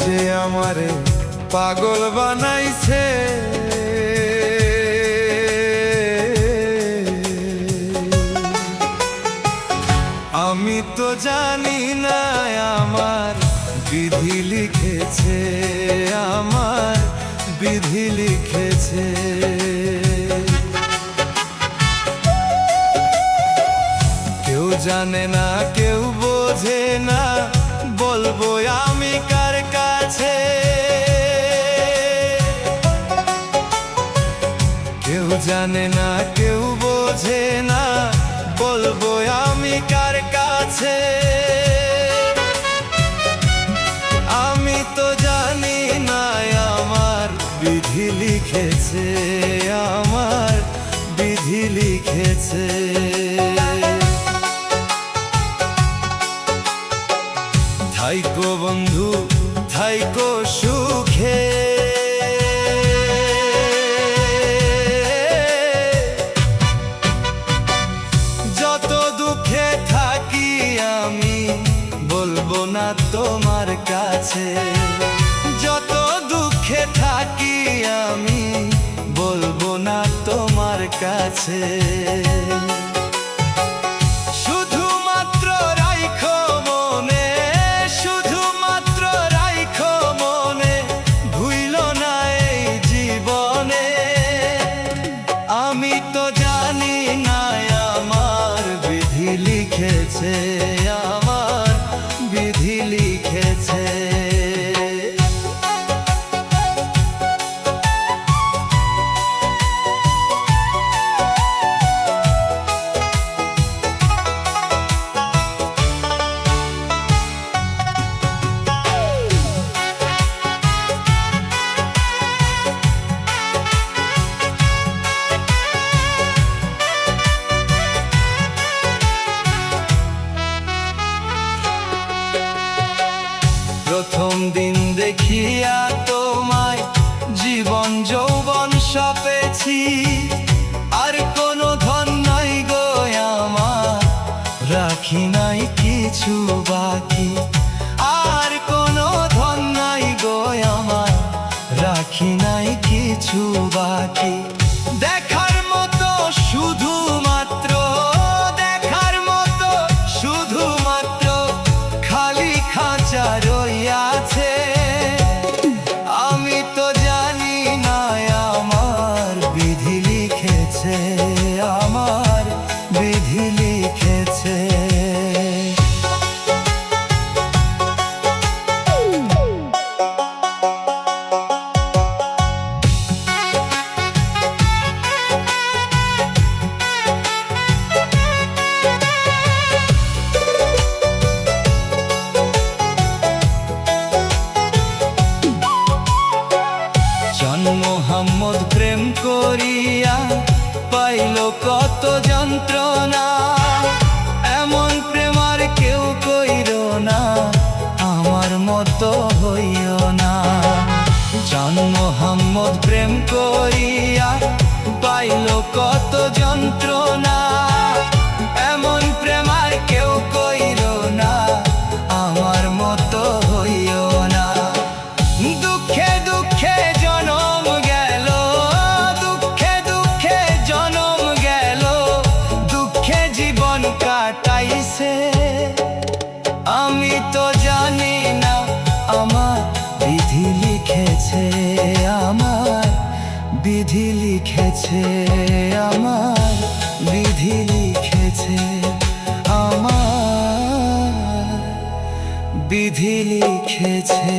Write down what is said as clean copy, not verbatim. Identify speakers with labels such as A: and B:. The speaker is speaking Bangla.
A: যে আমারে পাগল বানাইছে, আমি তো জানি না আমার বিধি লিখেছে, আমার বিধি লিখেছে। কেউ জানে না, কেউ বোঝে না, বলবো আমি কার কাছে? কেউ জানে না, কেউ বোঝে না, বলবো আমি কার কাছে? আমি তো জানি না আমার বিধি লিখেছে, আমার বিধি লিখেছে। থাইকো বন্ধু থাইকো সুখে, যত দুঃখে থাকি আমি বলবো না তোমার কাছে, যত দুঃখে থাকি আমি বলবো না তোমার কাছে। শুধুমাত্র রাইখো মনে, শুধুমাত্র রাইখো মনে, ভুইলো না এই জীবনে। আমি তো জানি না আমার বিধি লিখেছে, আমার বিধি লিখেছে। প্রথম দিন দেখিয়া তোমায় জীবন যৌবন সপেছি, আর কোনো ধন নাই গো আমার, রাখি নাই কিছু বাকি। আর কোনো ধন নাই গো আমার, রাখি নাই কিছু বাকি। দেখার মতো শুধুমাত্র, দেখার মতো শুধুমাত্র খালি খাঁচা রইয়াছে। আমি তো জানি না আমার বিধি লিখেছে, আমার বিধি লিখেছে। মোহাম্মদ প্রেম করিয়া পাইল কত যন্ত্রণা, এমন প্রেম আর কেউ কইরো না, আমার মতো হইও না। জান মোহাম্মদ প্রেম করিয়া পাইল কত যন্ত্রণা, এমন প্রেম আর কেউ কইরো না, আমার মতো হইও না। দুঃখে দুঃখে জনম গেল, দুঃখে দুঃখে জনম গেল, দুঃখে জীবন কাটাইছে। আমি তো জানি না আমার বিধি লিখেছে, আমার বিধি লিখেছে, আমার বিধি লিখেছে, আমার বিধি লিখেছে।